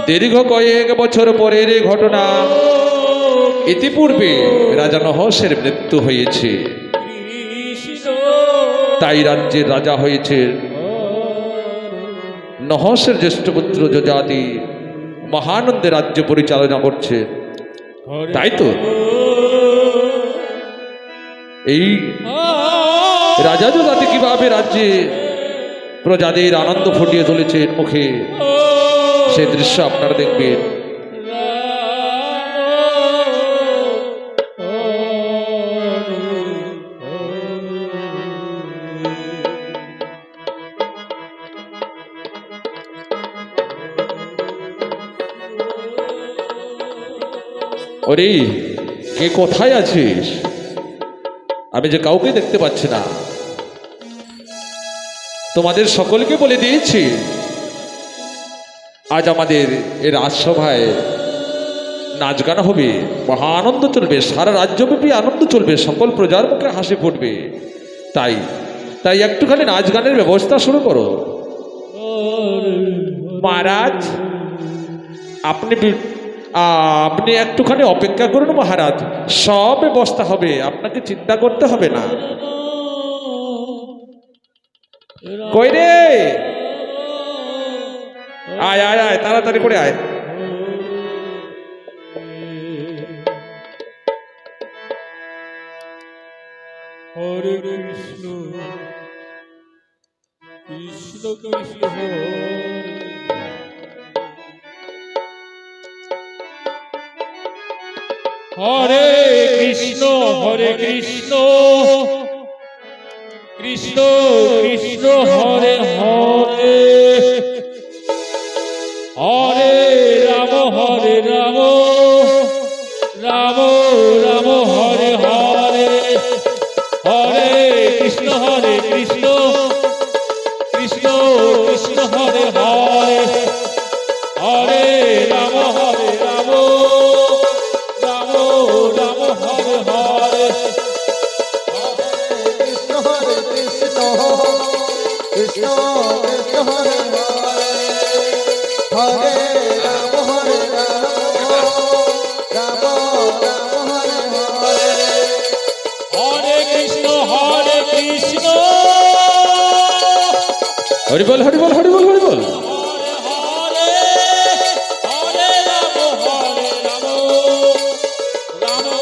দীর্ঘ কয়েক বছর পরের ঘটনা। ইতিপূর্বে রাজা নহসের মৃত্যু হয়েছে, তাই রাজ্যের রাজা হয়েছে নহসের জ্যেষ্ঠ পুত্র যযাতি। মহানন্দে রাজ্য পরিচালনা করছে, তাই তো এই রাজা যযাতি কিভাবে রাজ্যে প্রজাদের আনন্দ ফুটিয়ে তুলেছেন মুখে, সে দৃশ্য আপনারা দেখবেন। ওরে কে কোথায় আছিস? আমি যে কাউকে দেখতে পাচ্ছি না। তোমাদের সকলকে বলে দিয়েছি আজ আমাদের এই রাজসভায় নাচ গান হবে, মহা আনন্দ চলবে, সারা রাজ্যব্যাপী আনন্দ চলবে, সকল প্রজার মুখে হাসি ফুটবে। তাই তাই একটুখানি নাচ গানের ব্যবস্থা শুরু করো। মহারাজ আপনি একটুখানি অপেক্ষা করুন মহারাজ, সব ব্যবস্থা হবে, আপনাকে চিন্তা করতে হবে না। কই রে, আয় আয় আয়, তাড়াতাড়ি করে আয়। হরে কৃষ্ণ কৃষ্ণ কৃষ্ণ হরে কৃষ্ণ হরে কৃষ্ণ কৃষ্ণ কৃষ্ণ হরে হরে হরে রাম রাম রাম হরে হরে হরে কৃষ্ণ কৃষ্ণ কৃষ্ণ হরে হরে হরে রাম রাম রাম হরে হরে কৃষ্ণ কৃষ্ণ কৃষ্ণ কৃষ্ণ হরে হরে হরে রাম রাম রাম হরে হরে হরে কৃষ্ণ হরি বল হরি বল হরি বল হরি বল। হরে হরে হরে রাম রাম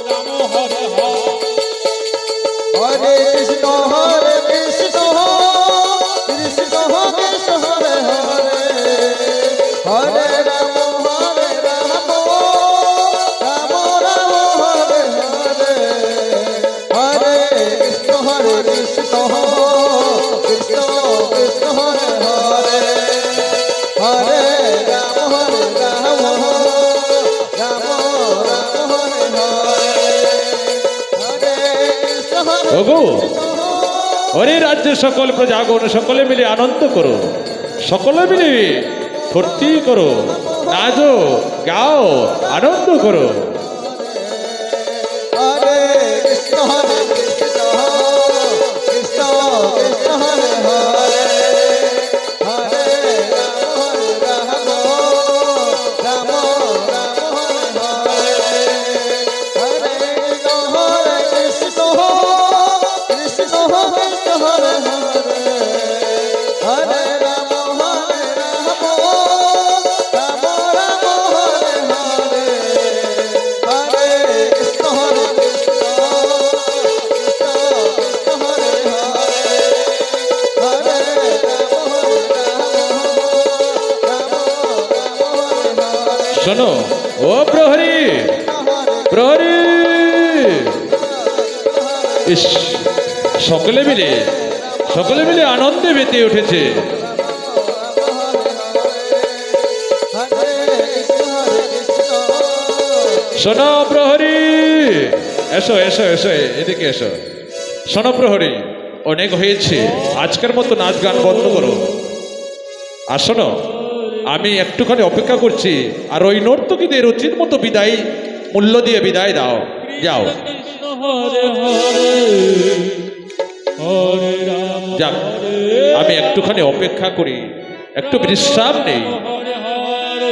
রাম হরে হরে হরে কৃষ্ণ কৃষ্ণ কৃষ্ণ হরে হরে হরে রাম রাম রাম হরে হরে হরে কৃষ্ণ কৃষ্ণ কৃষ্ণ কৃষ্ণ হরে হরে হরে রাম রাম রাম হরে হরে হরে কৃষ্ণ ওগো হরে রাজ্যের সকল প্রজাগণ সকলে মিলে আনন্দ করো, সকলে মিলে ফুর্তি করো, নাচো গাও, আনন্দ করো। হরে কৃষ্ণ কৃষ্ণ কৃষ্ণ কৃষ্ণ হরে হরে হরে রাম রাম রাম হরে হরে হরে কৃষ্ণ কৃষ্ণ কৃষ্ণ হরে হরে হরে রাম রাম রাম হরে হরে হরে কৃষ্ণ কৃষ্ণ কৃষ্ণ কৃষ্ণ হরে হরে হরে রাম রাম হরে হরে শোনো ও প্রহরী প্রহরী, ইস সকলে মিলে আনন্দে মেতে উঠেছে। শোনো প্রহরী, এসো এসো এসো, এদিকে এসো। শোনো প্রহরী, অনেক হয়েছে, আজকের মতো নাচ গান বন্ধ করো। আর শোনো, আমি একটুখানি অপেক্ষা করছি, আর ওই নর্তকীদের উচিত মতো বিদায় মূল্য দিয়ে বিদায় দাও, যাও। কৃষ্ণ হরে হরে হরে রাম যাক, আমি একটুখানি অপেক্ষা করি, একটু বিশ্রাম নেই। হরে হরে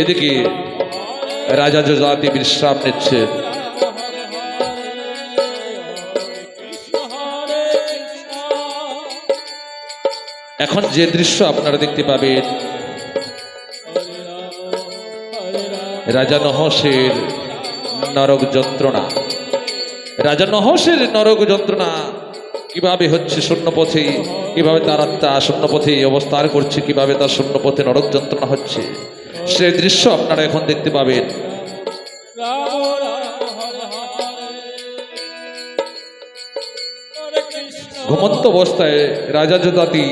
এদিকে রাজা যজাতি বিশ্রাম নিচ্ছে। এখন যে দৃশ্য আপনারা দেখতে পাবেন, রাজা নহসের নরক যন্ত্রণা। রাজা নহসের নরক যন্ত্রণা কিভাবে হচ্ছে শূন্যপথে, কিভাবে তার আত্মা শূন্যপথে অবস্থান করছে, কিভাবে তার শূন্যপথে নরক যন্ত্রণা হচ্ছে, সে দৃশ্য আপনারা এখন দেখতে পাবেন। ঘুমন্ত অবস্থায় রাজা যজাতি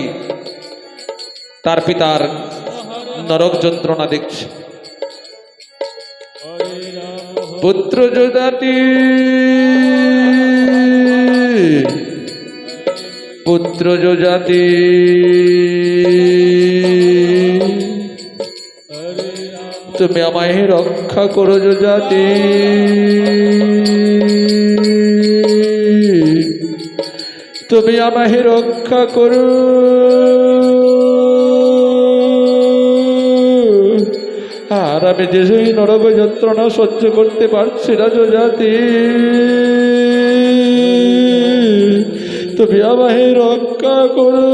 তার পিতার নরক যন্ত্রণা দেখছে। পুত্র যজাতি, পুত্র যজাতি, তুমি আমায় রক্ষা করো যজাতি, তুমি আমায় রক্ষা করো। আর আমি যে সেই নরক যন্ত্রণা সহ্য করতে পারছি না যজাতি, তুমি আমায় রক্ষা করো।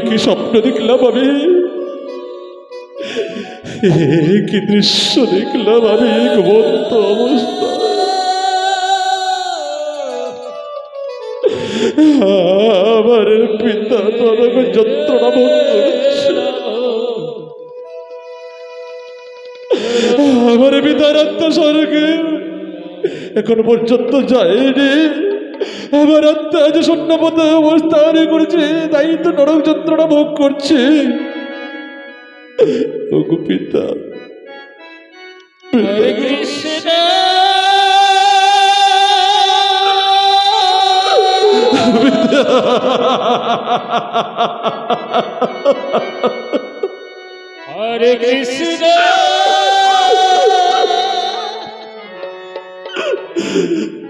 কি স্বপ্ন দেখলাম আমি, কি দৃশ্য দেখলাম আমি ঘুমন্ত অবস্থা। আমার পিতা নরক যন্ত্রণা ভোগ করছে, আমার পিতার আত্মা স্বর্গে এখন পর্যন্ত যায়নি। আমার আত্মা যে শূন্যপথে অবস্থান করেছে, তাই তো নরক যন্ত্রণা ভোগ করছে। ওগো পিতা, হরে কৃষ্ণ হরে কৃষ্ণ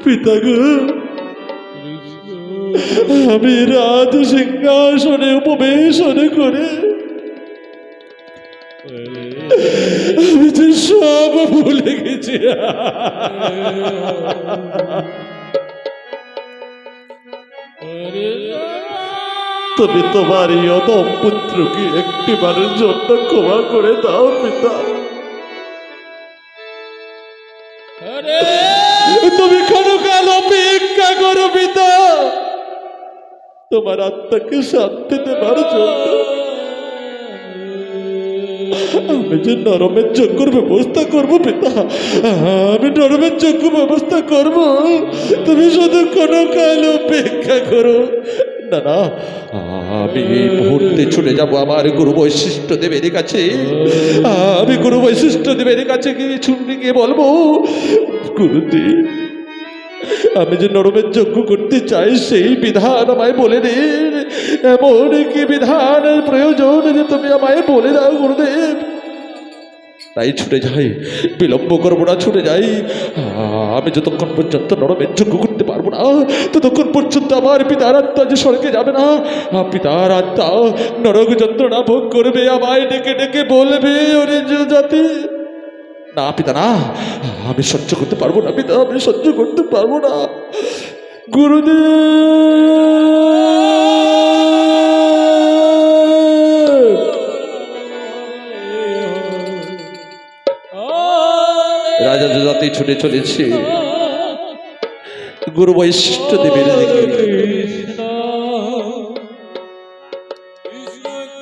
পিতা গো, আমি রাজ সিংহাসনে উপবেশন করে আমি যে সব ভুলে গেছি। তুমি তোমার এই অদম পুত্রকে একটিবারের জন্য ক্ষমা করে দাও পিতা। তুমি ক্ষণকাল অপেক্ষা করো পিতা, তোমার আত্মাকে শান্তি দেবার জন্য। আমি যে নরমের যজ্ঞের ব্যবস্থা করবো পিতা, আমি নরমের যজ্ঞ ব্যবস্থা করব, তুমি শুধু ক্ষণকাল অপেক্ষা করো। না না, আমি এই মুহূর্তে চলে যাব আমার গুরু বৈশিষ্ট্য দেবের কাছে। আমি গুরু বৈশিষ্ট্য দেবের কাছে গিয়ে ছুটে গিয়ে বলবো, গুরুদেব, আমি যে নরমের যজ্ঞ করতে চাই সেই বিধান আমায় বলে দিন। এমন কি বিধানের প্রয়োজন যে তুমি আমায় বলে দাও গুরুদেব। তাই ছুটে যাই, বিলম্ব করবো না, ছুটে যাই। আমি যতক্ষণ পর্যন্ত নরমের যজ্ঞ করতে পারবো না, ততক্ষণ পর্যন্ত আমার পিতার আত্মা যে স্বর্গে যাবে না। পিতার আত্মা নরক যন্ত্রণা ভোগ করবে, আমায় ডেকে ডেকে বলবে, ওরে জাতি। না পিতা না, আমি সহ্য করতে পারবো না পিতা, আমি সহ্য করতে পারবো না। গুরুদেব, রাজা যজাতি ছুটে চলেছে গুরু বৈশিষ্ট্য দেবের দিকে।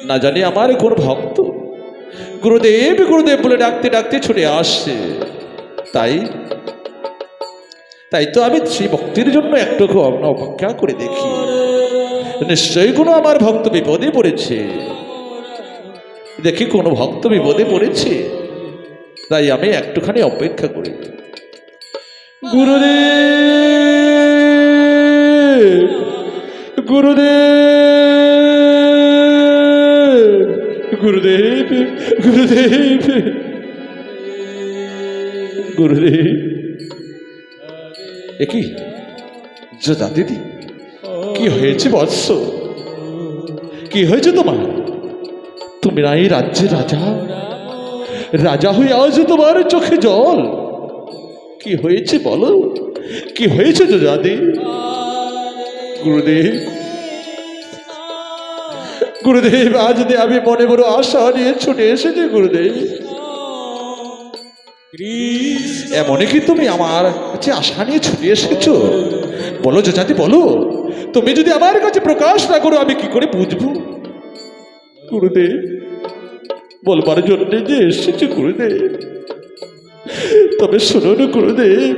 না জানি আমার কোন ভক্ত গুরুদেব গুরুদেব বলে ডাকতে ডাকতে ছুটে আসছে। তাই তাই তো আমি সেই ভক্তির জন্য একটু অপেক্ষা করে দেখি, নিশ্চয়ই কোনো আমার ভক্ত বিপদে পড়েছে। দেখি কোনো ভক্ত বিপদে পড়েছে, তাই আমি একটুখানি অপেক্ষা করি। গুরুদেব গুরুদেব গুরুদেব গুরুদেব, গুরুদেব একই যা দিদি কি হয়েছে বৎস কি হয়েছে তোমার তুমি না এই রাজ্যের রাজা রাজা হয়ে আজ তোমার চোখে জল কি হয়েছে বলো কি হয়েছে যজাতি গুরুদেব গুরুদেব আজ আমি মনে বড় আশা নিয়ে ছুটে এসেছি গুরুদেব এমনই কি তুমি আমার কাছে আশা নিয়ে ছুটে এসেছো বলো যজাতি বলো তুমি যদি আমার কাছে প্রকাশ না করো আমি কি করে বুঝবো গুরুদেব বলবার জন্য যে এসেছে গুরুদেব তবে শুনুন গুরুদেব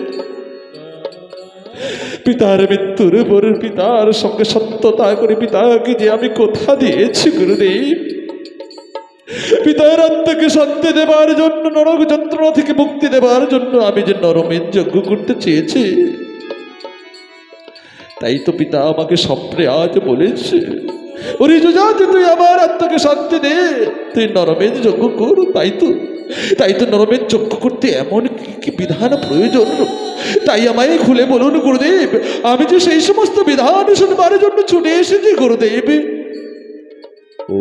পিতার মৃত্যুর পর পিতার সঙ্গে সত্যতা করে পিতাকে যে আমি কথা দিয়েছি গুরুদেব পিতার আত্মাকে শান্তি দেবার জন্য নরক যন্ত্রণা থেকে মুক্তি দেবার জন্য আমি যে নরমের যজ্ঞ করতে চেয়েছি তাই তো পিতা আমাকে স্বপ্নে আজ বলেছে ওরে যজাতি তুই আমার আত্মাকে শান্তি দে তুই নরমের যজ্ঞ কর তাই তো নরমের যজ্ঞ করতে এমন কি বিধান প্রয়োজন তাই আমায় খুলে বলুন গুরুদেব আমি যে সেই সমস্ত বিধান শুনবার জন্য ছুটে এসেছি গুরুদেব ও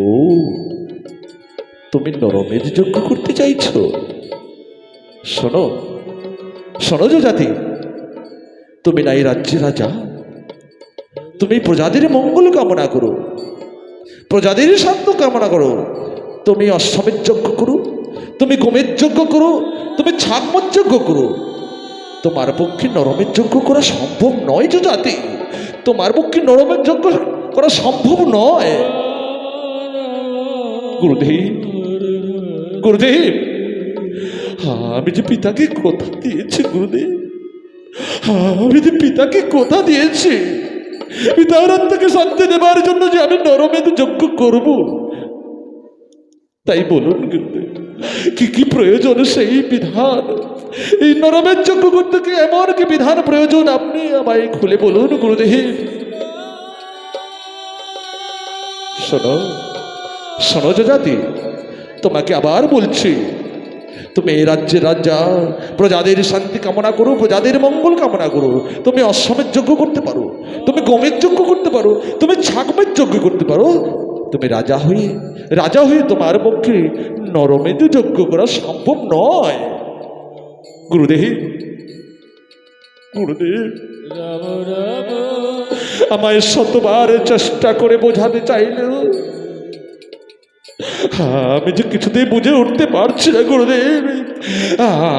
তুমি নরমের যজ্ঞ করতে চাইছো শোনো শোনো যজাতি তুমি না এই রাজ্যের রাজা তুমি প্রজাদের মঙ্গল কামনা করো প্রজাদের শান্ত কামনা করো তুমি অশ্বমের যজ্ঞ করো তুমি গোমের যজ্ঞ করো তুমি ছাগমর যজ্ঞ করো তোমার পক্ষে নরমের যজ্ঞ করা সম্ভব নয় যজাতি তোমার পক্ষে নরমের যজ্ঞ করা সম্ভব নয় গুরুদেব গুরুদেব আমি যে পিতাকে কথা দিয়েছি গুরুদেব আমি যে পিতাকে কথা দিয়েছি পিতার আত্মাকে শান্তি দেবার জন্য যে আমি নরমেদ যজ্ঞ করব তাই বলুন গুরুদেব কি কি প্রয়োজন সেই বিধান এই নরমেদ যজ্ঞ করতে কি এমন কি বিধান প্রয়োজন আপনি আমায় খুলে বলুন গুরুদেব শোনো শোনো যজাতি তোমাকে আবার বলছি তুমি এই রাজ্যের রাজা প্রজাদের শান্তি কামনা করো প্রজাদের মঙ্গল কামনা করো তুমি অশ্বমের যজ্ঞ করতে পারো তুমি গোমের যজ্ঞ করতে পারো তুমি ছাগমের যজ্ঞ করতে পারো তুমি রাজা হয়ে তোমার পক্ষে নরমেদ যজ্ঞ করা সম্ভব নয় গুরুদেব গুরুদেব আমায় শতবার চেষ্টা করে বোঝাতে চাইলেও আমি যে কিছুতেই বুঝে উঠতে পারছি না গুরুদেব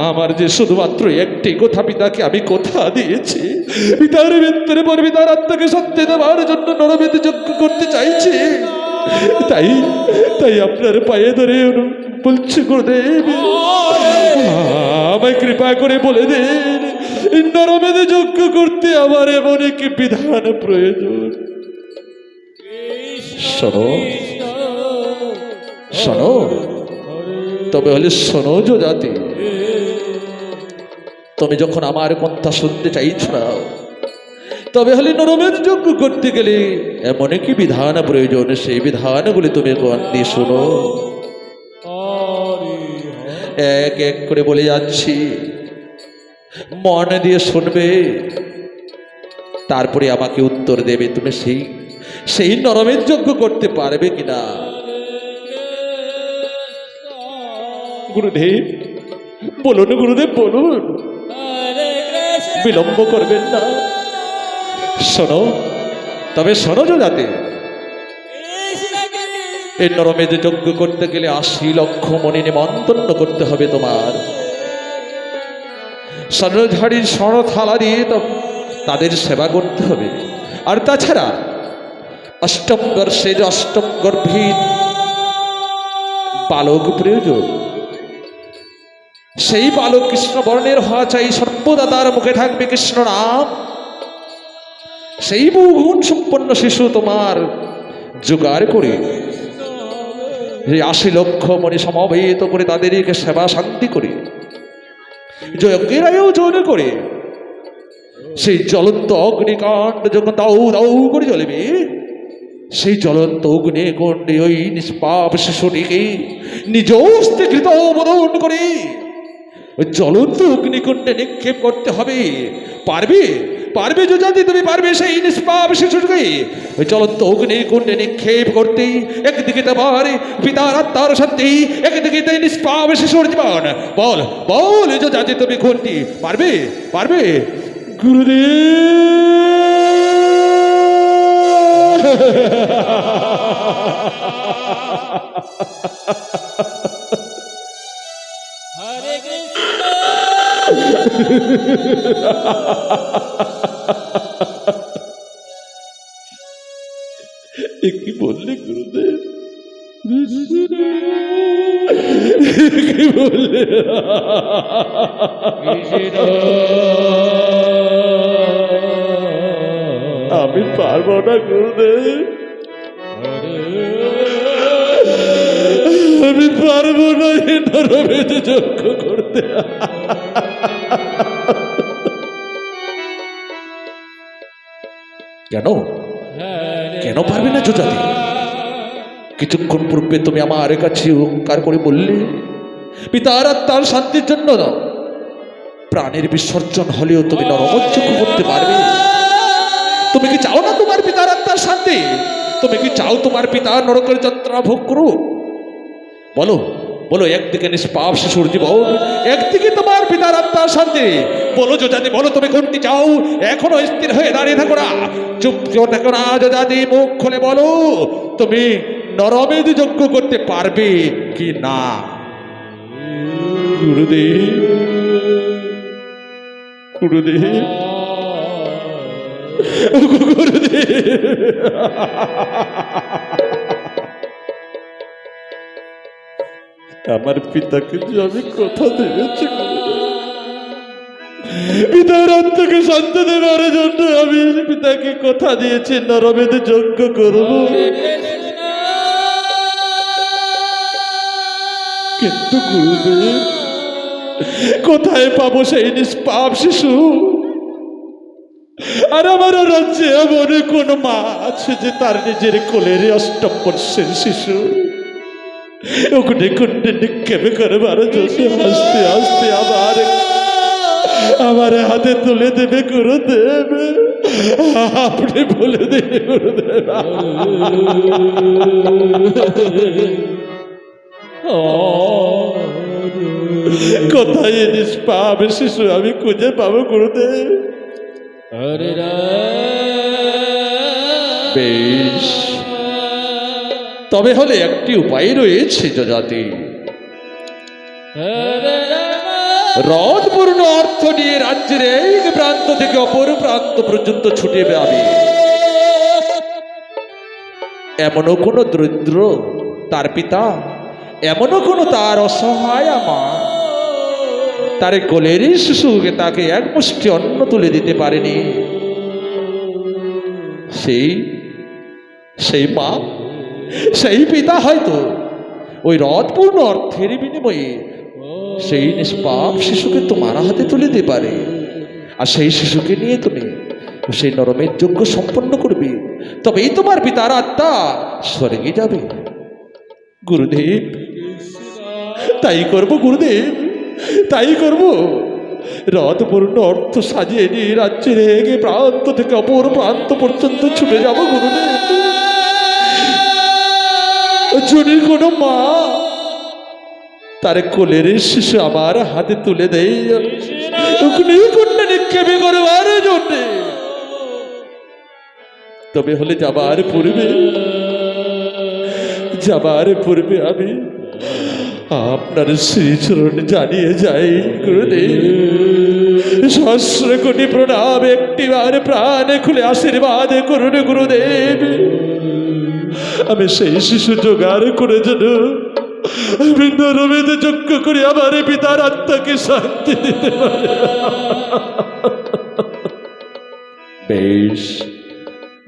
আমার যে শুধুমাত্র একটি কথা পিতাকে আমি কথা দিয়েছি পিতার মৃত্যুর পর পিতার আত্মাকে শান্তি দেওয়ার জন্য নরমেদ যজ্ঞ করতে চাইছি তাই তাই আপনার পায়ে ধরে বলছি গুরুদেব আমায় কৃপা করে বলে দেন নরমেদ যজ্ঞ করতে আমার এমন কি বিধান প্রয়োজন শোনো শোনো তবে হলে শোনো যজাতি তুমি যখন আমার কথা শুনতে চাইছো না তবে হলে নরমেদ যজ্ঞ করতে গেলে এমন কি বিধান প্রয়োজন সেই বিধানগুলি তুমি দিয়ে শোনো এক এক করে বলে যাচ্ছি মন দিয়ে শুনবে তারপরে আমাকে উত্তর দেবে তুমি সেই নরমেদ যজ্ঞ করতে পারবে কিনা গুরুদেব বলুন গুরুদেব বলুন বিলম্ব করবেন না শোনো তবে শোনো যজাতি এই নরমেদ যজ্ঞ করতে গেলে 80 লক্ষ মণি নিমন্ত্রণ করতে হবে তোমার স্বর্ণধারী স্বর্ণ থালা দিয়ে তাদের সেবা করতে হবে আর তাছাড়া অষ্টম গর্ভীর বালক প্রয়োজন সেই বালক কৃষ্ণ বর্ণের হওয়া চাই সর্বদা তার মুখে থাকবে কৃষ্ণ নাম সেই বহুগুণ সম্পন্ন শিশু তোমার জোগাড় করে 80 লক্ষ মণি সমবেত করে তাদেরকে সেবা শান্তি করে যজ্ঞের আয়োজন করে সেই জ্বলন্ত অগ্নিকাণ্ড যখন দাউ দাউ করে জ্বলবে সেই জ্বলন্ত অগ্নিকুণ্ডে ওই নিষ্পাপ শিশুটিকে নিজ হস্তে ঘৃত বোধন করে ওই জ্বলন্ত অগ্নিকুণ্ডে নিক্ষেপ করতে হবে। পারবে পারবে যজাতি, তুমি পারবে সেই নিষ্পাপ শিশুকে ওই জ্বলন্ত অগ্নিকুণ্ডে নিক্ষেপ করতে? একদিকে তোমার পিতার আত্মার শান্তি, একদিকে তাই নিষ্পাপ শিশুর জীবন। বল বল যজাতি, তুমি কোনটি পারবে? পারবে? হরে কৃষ্ণ কি বললে গুরুদেব? কি বললে? আমি পারবো না গুরুদেব, আমি পারবো না এ নরমেদ যজ্ঞ করতে। কেন কেন পারবে না যজাতি? কিছুক্ষণ পূর্বে তুমি আমার কাছে অহংকার করে বললে পিতার আত্মার শান্তির জন্য প্রাণের বিসর্জন হলেও তুমি নরমযজ্ঞ করতে পারবে। তুমি কি চাও না তোমার পিতার আত্মার শান্তি? তুমি কি চাও তোমার পিতা নরকের যন্ত্রণা ভোগ করুক? বলো বলো, একদিকে নিষ্পাপ শিশুর জীবন, একদিকে তোমার পিতার আত্মার শান্তি। বলো যজাতি, বলো তুমি কোনটি চাও? এখনো স্থির হয়ে দাঁড়িয়ে থাকো না, চুপ থাকো না যজাতি, মুখ খুলে বলো তুমি নরমেদ যজ্ঞ করতে পারবে কি না? গুরুদেব গুরুদেব গুরুদেব, আমার পিতাকে যে আমি কথা দিয়েছি পিতার আত্মাকে শান্তি দেওয়ার জন্য, আমি পিতাকে কথা দিয়েছি নরমেদ যজ্ঞ করব। কিন্তু গুরুদেব, কোথায় পাবো সেই নিষ্পাপ শিশু? আর আমার রাজ্যে এমন কোন মা আছে যে তার নিজের কোলের অষ্টম বর্ষের শিশু অগ্নিকুণ্ডে নিক্ষেপ করবার জন্য আস্তে আস্তে আমার হাতে তুলে দেবে গুরুদেব? আপনি বলে দেবে গুরুদেব। কোথায় নিষ্পাপ শিশু আমি খুঁজে পাবো গুরুদেব? হরে বেশ, তবে হলে একটি উপায় রয়েছে যজাতি। হ্রদপূর্ণ অর্থ নিয়ে রাজ্যের এক প্রান্ত থেকে অপর প্রান্ত পর্যন্ত ছুটে বেড়াবে। এমনও কোনো দরিদ্র তার পিতা, এমনও কোনো তার অসহায় মা তার কোলেরই শিশুকে তাকে এক মুষ্টি অন্ন তুলে দিতে পারেনি। সেই মা, সেই পিতা হয়তো ওই হ্রদপূর্ণ অর্থের বিনিময়ে সেই নিষ্পাপ শিশুকে তোমার হাতে তুলে দিতে পারে। আর সেই শিশুকে নিয়ে তুমি সেই নরমের যজ্ঞ সম্পন্ন করবে, তবেই তোমার পিতার আত্মা স্বর্গে যাবে। গুরুদেব, তাই করব গুরুদেব, তাই করব। হ্রদপূর্ণ অর্থ সাজিয়ে নিয়ে রাজ্যের এক প্রান্ত থেকে অপর প্রান্ত পর্যন্ত ছুটে যাব গুরুদেব। যদি কোনো মা তার কোলের শিশু আমার হাতে তুলে দেয় অগ্নিকুণ্ডে নিক্ষেপ করবার জন্য, তবে হলে যাবার পূর্বে আমি আপনার শ্রীচরণ জানিয়ে যাই গুরুদেব। সহস্র কোটি প্রণাম, একটিবার প্রাণ খুলে আশীর্বাদ করুন গুরুদেব। আমি সেই শিশু জোগাড় করে যেন আমি নরমেদ যজ্ঞ করে আমার পিতার আত্মাকে শান্তি দিতে পারি। বেশ,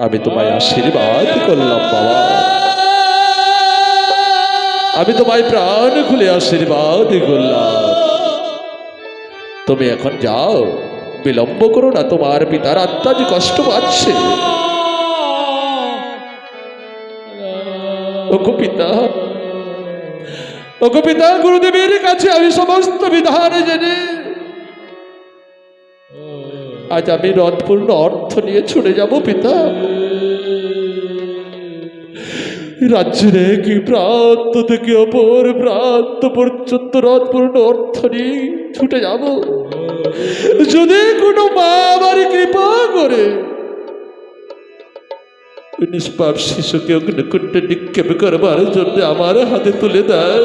আমি তোমায় আশীর্বাদ করলাম বাবা, আমি তোমায় প্রাণ খুলে আশীর্বাদ করলাম। তুমি এখন যাও, বিলম্ব করো না, তোমার পিতার আত্মা যে কষ্ট পাচ্ছে। ওগো পিতা, ওগো পিতা, গুরুদেবের কাছে আমি সমস্ত বিধান জেনে আজ আমি রথপূর্ণ অর্থ নিয়ে ছুটে যাব পিতা। রাজ্যের একই প্রান্ত থেকে অপর প্রান্ত পর্যন্ত রথপূর্ণ অর্থ নিয়ে ছুটে যাব। যদি কোনো মা আমার কৃপা করে নিষ্পাপ শিশুকে অগ্নিকুণ্ডে নিক্ষেপ করবার জন্য আমার হাতে তুলে দেয়,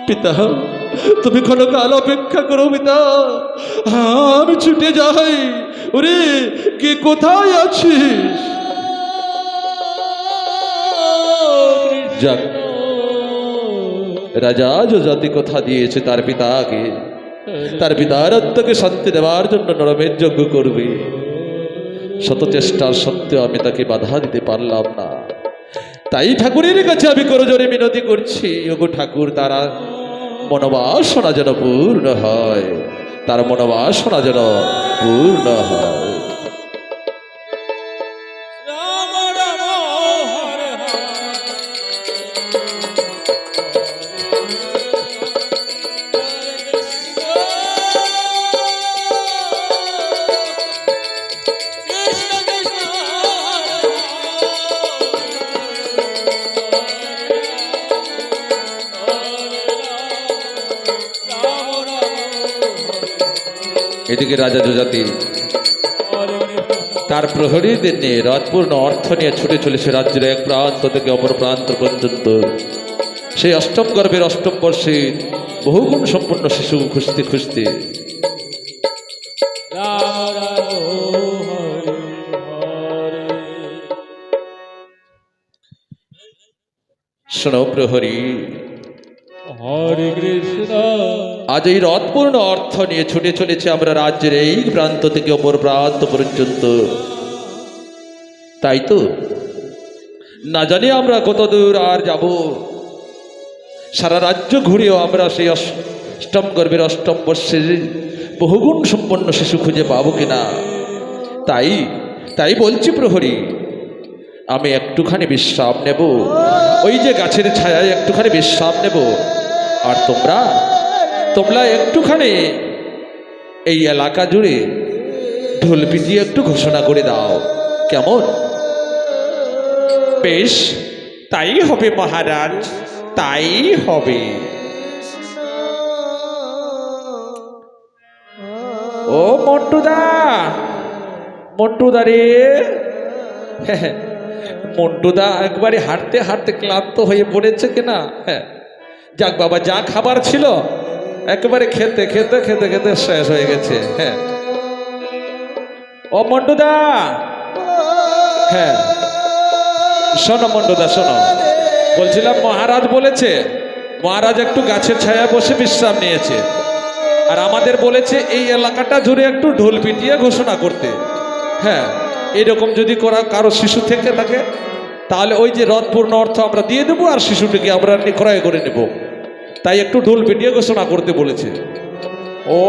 পিতা তুমি ক্ষণকাল অপেক্ষা করো পিতা, আমি ছুটে যাই। ওরে কে কোথায় আছিস? যাক, রাজা যজাতি কথা দিয়েছে তার পিতাকে, তার পিতার আত্মাকে শান্তি দেওয়ার জন্য নরমের যজ্ঞ করবে। শত চেষ্টার সত্ত্বেও আমি তাকে বাধা দিতে পারলাম না। তাই ঠাকুরের কাছে আমি করজোরে মিনতি করছি, ওগো ঠাকুর, তারা মনোবাসনা যেন পূর্ণ হয়, তার মনোবাসনা যেন পূর্ণ হয়। রাম রাম হরে হরে কৃষ্ণ কৃষ্ণ এদিকে রাজা যজাতি তার প্রহরীদের নিয়ে রথপূর্ণ অর্থ নিয়ে ছুটে চলেছে রাজ্যের এক প্রান্ত থেকে অপর প্রান্ত পর্যন্ত। সেই অষ্টম গর্ভের অষ্টম বর্ষে বহুগুণ সম্পন্ন শিশু খুঁজতে খুঁজতে রাম রাম হরে হরে শোনো প্রহরী, হরে কৃষ্ণ আজ এই রথপূর্ণ অর্থ নিয়ে ছুটে চলেছে আমরা রাজ্যের এই প্রান্ত থেকে অপর প্রান্ত পর্যন্ত। তাই তো না জানি আমরা কত দূর আর যাব। সারা রাজ্য ঘুরেও আমরা সেই অষ্টম গর্ভের অষ্টম বর্ষের বহুগুণ সম্পন্ন শিশু খুঁজে পাবো কিনা। তাই তাই বলছি প্রহরী, আমি একটুখানি বিশ্রাম নেব, ওই যে গাছের ছায়ায় একটুখানি বিশ্রাম নেব। আর তোমরা একটুখানি এই এলাকা জুড়ে ঢোল পিটিয়ে একটু ঘোষণা করে দাও, কেমন? বেশ, তাই হবে মহারাজ, তাই হবে। ও মন্টুদা, মন্টুদা রে, মন্টুদা একবারে হাঁটতে হাঁটতে ক্লান্ত হয়ে পড়েছে কিনা? হ্যাঁ, যাক বাবা, যা খাবার ছিল একেবারে খেতে খেতে খেতে খেতে শেষ হয়ে গেছে। হ্যাঁ, ও মন্টুদা, হ্যাঁ শোনো মন্টুদা, শোনো, বলছিলাম মহারাজ বলেছে, মহারাজ একটু গাছের ছায়ায় বসে বিশ্রাম নিয়েছে, আর আমাদের বলেছে এই এলাকাটা জুড়ে একটু ঢোল পিটিয়ে ঘোষণা করতে। হ্যাঁ, এরকম যদি কারো শিশু থেকে থাকে তাহলে ওই যে রথপূর্ণ অর্থ আমরা দিয়ে দেবো, আর শিশুটিকে আমরা ক্রয় করে নেব। তাই একটু ঢোল পিটিয়ে ঘোষণা করতে বলেছে। ও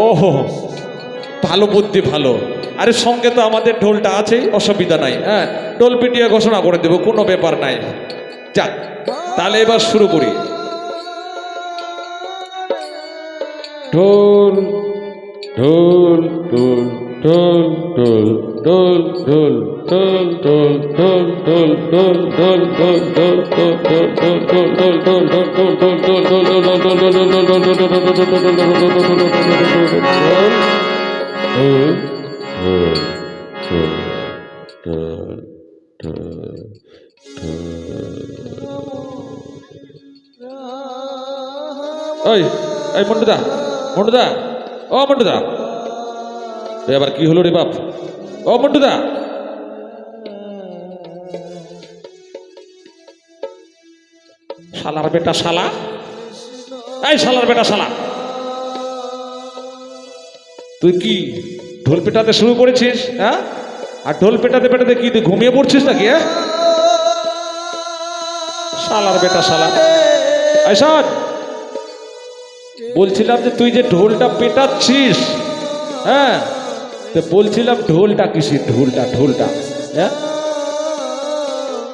ভালো বুদ্ধি, ভালো। আরে সঙ্গে তো আমাদের ঢোলটা আছেই, অসুবিধা নাই। হ্যাঁ, ঢোল পিটিয়ে ঘোষণা করে দেবো, কোনো ব্যাপার নাই। যাক, তাহলে এবার শুরু করি। ঢোল ঢোল ঢোল ঢোল ঢোল ঢোল ঢোল ঢোল ঢোল ঢোল ঢোল ঢোল ঢোল ঢোল ঢোল ওই এই মন্টুদা, মন্টুদা, ও মন্টুদা, এবার কি হলো রে বাপ? ও মন্টুদা, শালার বেটা শালা, এই শালার বেটা শালা, তুই কি ঢোল পেটাতে শুরু করেছিস? হ্যাঁ, আর ঢোল পেটাতে পেটাতে কি তুই ঘুমিয়ে পড়ছিস নাকি? হ্যাঁ, শালার বেটা শালা। এই শোন, বলছিলাম যে তুই যে ঢোলটা পেটাচ্ছিস, হ্যাঁ, তো বলছিলাম ঢোলটা কিসের? ঢোলটা ঢোলটা, হ্যাঁ,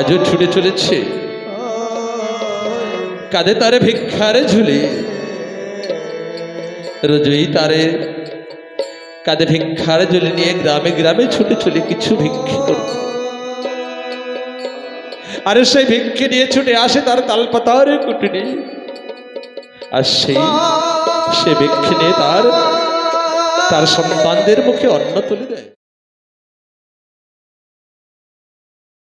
আজও ছুটে চলেছে কাঁধে তারে ভিক্ষারে ঝুলি, রোজই তারে কাঁধে ভিক্ষারে ঝুলি নিয়ে গ্রামে গ্রামে ছুটে চলে কিছু ভিক্ষে করতে। আরে সেই ভিক্ষে নিয়ে ছুটে আসে তার তালপাতার কুটুনি, আর সে ভিক্ষে নিয়ে তার সন্তানদের মুখে অন্ন তুলে দেয়।